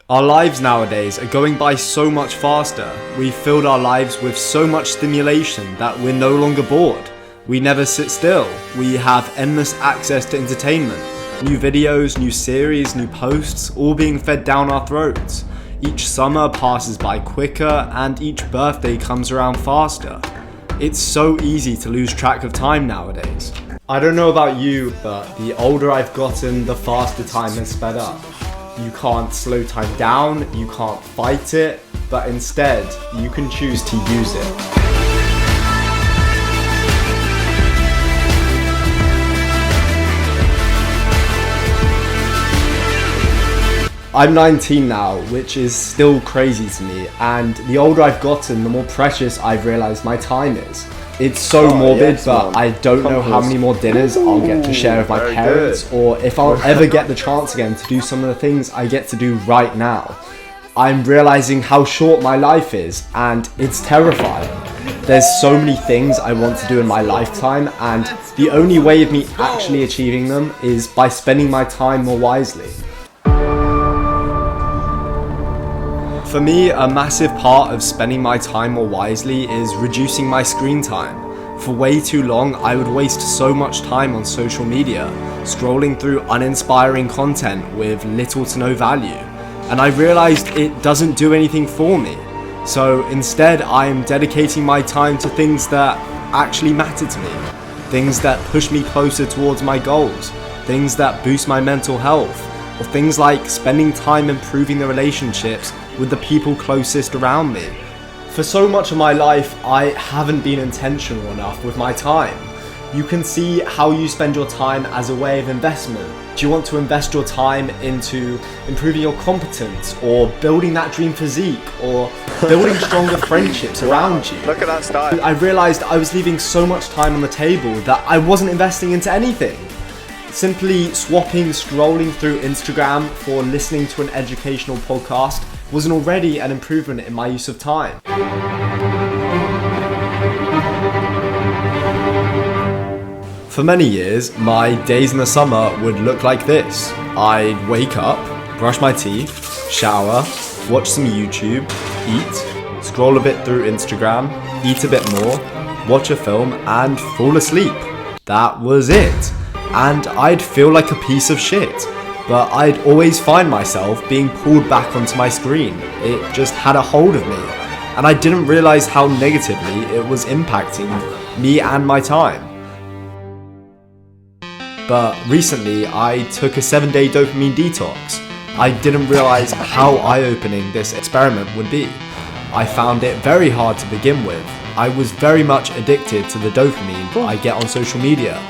Our lives nowadays are going by so much faster. We've filled our lives with so much stimulation that we're no longer bored. We never sit still. We have endless access to entertainment. New videos, new series, new posts, all being fed down our throats. Each summer passes by quicker and each birthday comes around faster. It's so easy to lose track of time nowadays. I don't know about you, but the older I've gotten, the faster time has sped up. You can't slow time down, you can't fight it, but instead, you can choose to use it. I'm 19 now, which is still crazy to me, and the older I've gotten, the more precious I've realised my time is. It's so morbid, yes, but man. I don't know how many more dinners I'll get to share with my parents, or if I'll ever get the chance again to do some of the things I get to do right now. I'm realising how short my life is, and it's terrifying. There's so many things I want to do in my lifetime, and the only way of me actually achieving them is by spending my time more wisely. For me, a massive part of spending my time more wisely is reducing my screen time. For way too long, I would waste so much time on social media, scrolling through uninspiring content with little to no value. And I realized it doesn't do anything for me. So instead, I am dedicating my time to things that actually matter to me. Things that push me closer towards my goals. Things that boost my mental health. Or things like spending time improving the relationships with the people closest around me. For so much of my life, I haven't been intentional enough with my time. You can see how you spend your time as a way of investment. Do you want to invest your time into improving your competence, or building that dream physique, or building stronger friendships around you? Look at that style. I realized I was leaving so much time on the table that I wasn't investing into anything. Simply swapping scrolling through Instagram for listening to an educational podcast was already an improvement in my use of time. For many years, my days in the summer would look like this. I'd wake up, brush my teeth, shower, watch some YouTube, eat, scroll a bit through Instagram, eat a bit more, watch a film, and fall asleep. That was it. And I'd feel like a piece of shit, but I'd always find myself being pulled back onto my screen. It just had a hold of me, and I didn't realize how negatively it was impacting me and my time. But recently, I took a 7-day dopamine detox. I didn't realize how eye-opening this experiment would be. I found it very hard to begin with. I was very much addicted to the dopamine I get on social media.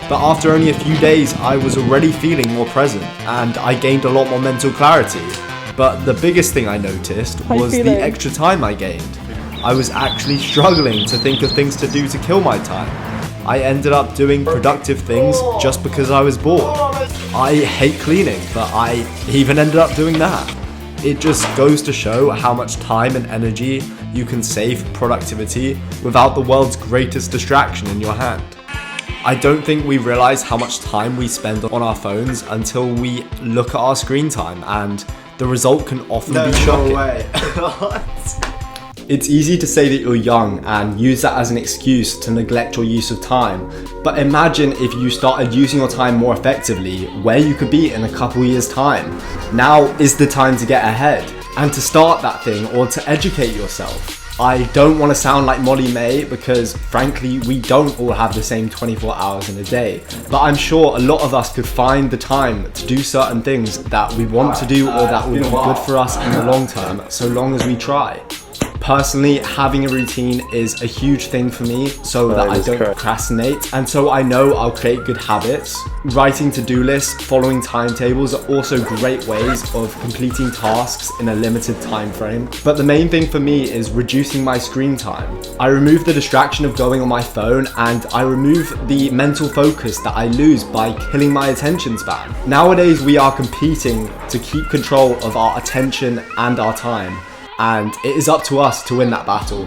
But after only a few days, I was already feeling more present, and I gained a lot more mental clarity. But the biggest thing I noticed was the extra time I gained. I was actually struggling to think of things to do to kill my time. I ended up doing productive things just because I was bored. I hate cleaning, but I even ended up doing that. It just goes to show how much time and energy you can save for productivity without the world's greatest distraction in your hand. I don't think we realize how much time we spend on our phones until we look at our screen time, and the result can often be shocking. No way. It's easy to say that you're young and use that as an excuse to neglect your use of time, but imagine if you started using your time more effectively, where you could be in a couple years' time. Now is the time to get ahead and to start that thing, or to educate yourself. I don't want to sound like Molly May, because frankly we don't all have the same 24 hours in a day, but I'm sure a lot of us could find the time to do certain things that we want to do, or that would be good for us in the long term, so long as we try. Personally, having a routine is a huge thing for me, so that I don't procrastinate, and so I know I'll create good habits. Writing to-do lists, following timetables are also great ways of completing tasks in a limited time frame. But the main thing for me is reducing my screen time. I remove the distraction of going on my phone, and I remove the mental focus that I lose by killing my attention span. Nowadays, we are competing to keep control of our attention and our time, and it is up to us to win that battle.